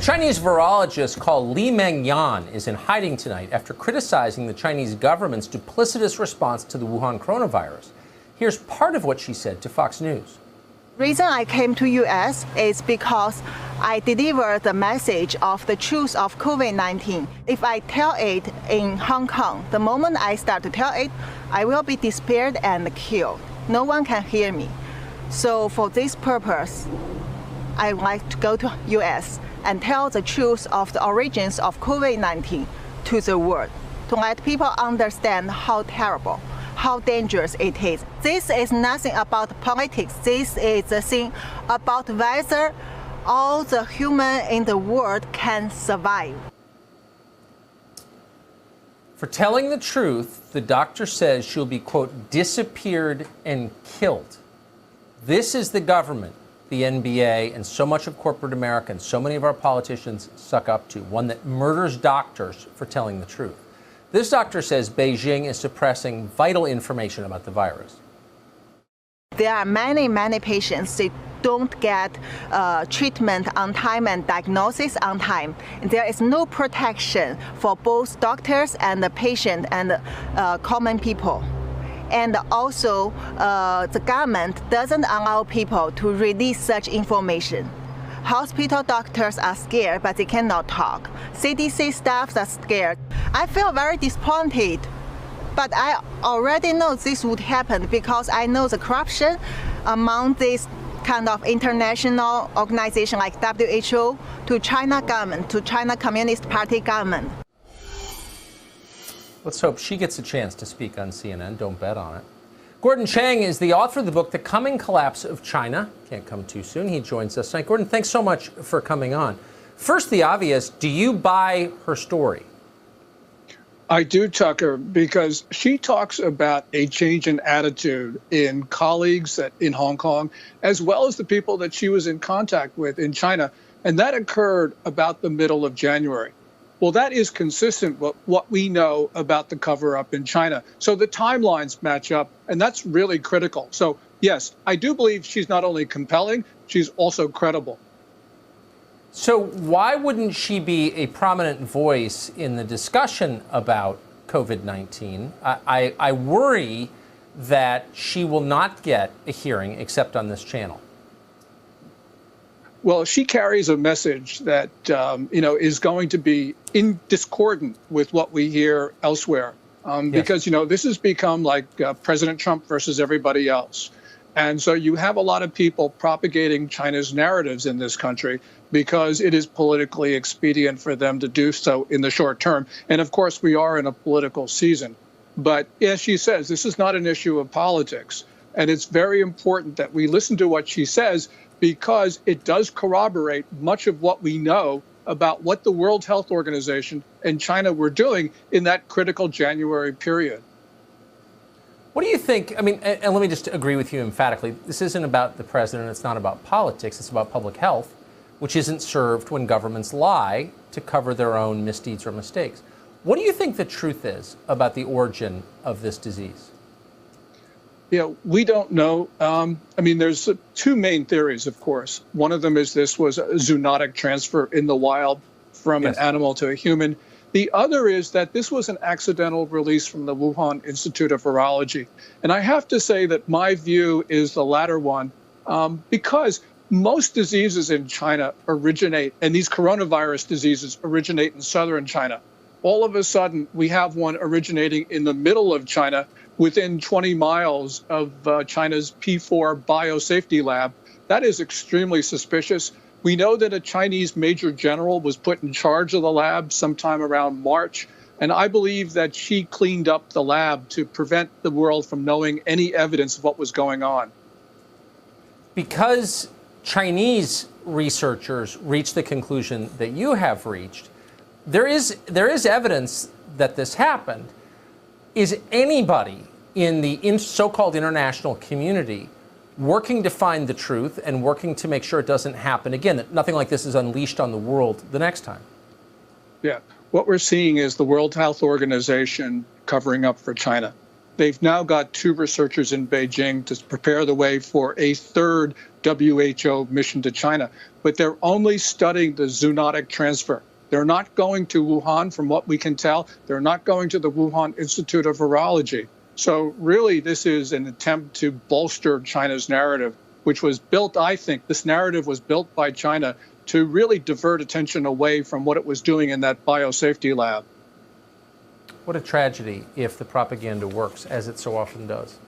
Chinese virologist called Meng Yan is in hiding tonight after criticizing the Chinese government's duplicitous response to the Wuhan coronavirus. Here's part of what she said to Fox News. Reason I came to US is because I deliver the message of the truth of COVID-19. If I tell it in Hong Kong, the moment I start to tell it, I will be disappeared and killed. No one can hear me. So for this purpose, I like to go to US and tell the truth of the origins of COVID-19 to the world, to let people understand how terrible, how dangerous it is. This is nothing about politics. This is a thing about whether all the human in the world can survive. For telling the truth, the doctor says she'll be, quote, disappeared and killed. This is the government the NBA and so much of corporate America and so many of our politicians suck up to, one that murders doctors for telling the truth. This doctor says Beijing is suppressing vital information about the virus. There are many patients that don't get treatment on time and diagnosis on time. There is no protection for both doctors and the patient and common people. And also, the government doesn't allow people to release such information. Hospital doctors are scared, but they cannot talk. CDC staffs are scared. I feel very disappointed, but I already know this would happen because I know the corruption among this kind of international organization like WHO, to China government, to China Communist Party government. Let's hope she gets a chance to speak on CNN. Don't bet on it. Gordon Chang is the author of the book, The Coming Collapse of China. Can't come too soon. He joins us tonight. Gordon, thanks so much for coming on. First, the obvious, do you buy her story? I do, Tucker, because she talks about a change in attitude in colleagues in Hong Kong, as well as the people that she was in contact with in China. And that occurred about the middle of January. Well, that is consistent with what we know about the cover-up in China. So the timelines match up, and that's really critical. So, yes, I do believe she's not only compelling, she's also credible. So why wouldn't she be a prominent voice in the discussion about COVID-19? I worry that she will not get a hearing except on this channel. Well, she carries a message that, is going to be in discordant with what we hear elsewhere. Because, this has become like President Trump versus everybody else. And so you have a lot of people propagating China's narratives in this country because it is politically expedient for them to do so in the short term. And of course, we are in a political season. But as she says, this is not an issue of politics. And it's very important that we listen to what she says, because it does corroborate much of what we know about what the World Health Organization and China were doing in that critical January period. What do you think? I mean, and let me just agree with you emphatically. This isn't about the president. It's not about politics. It's about public health, which isn't served when governments lie to cover their own misdeeds or mistakes. What do you think the truth is about the origin of this disease? We don't know. There's two main theories, of course. One of them is this was a zoonotic transfer in the wild from an animal to a human. The other is that this was an accidental release from the Wuhan Institute of Virology. And I have to say that my view is the latter one, because most diseases in China originate, and these coronavirus diseases originate in southern China. All of a sudden, we have one originating in the middle of China, within 20 miles of China's P4 biosafety lab. That is extremely suspicious. We know that a Chinese major general was put in charge of the lab sometime around March, and I believe that she cleaned up the lab to prevent the world from knowing any evidence of what was going on. Because Chinese researchers reached the conclusion that you have reached, there is evidence that this happened. Is anybody in the so-called international community working to find the truth and working to make sure it doesn't happen again, that nothing like this is unleashed on the world the next time? Yeah. What we're seeing is the World Health Organization covering up for China. They've now got 2 researchers in Beijing to prepare the way for a third WHO mission to China, but they're only studying the zoonotic transfer. They're not going to Wuhan, from what we can tell. They're not going to the Wuhan Institute of Virology. So really, this is an attempt to bolster China's narrative, which was built, I think, this narrative was built by China to really divert attention away from what it was doing in that biosafety lab. What a tragedy if the propaganda works, as it so often does.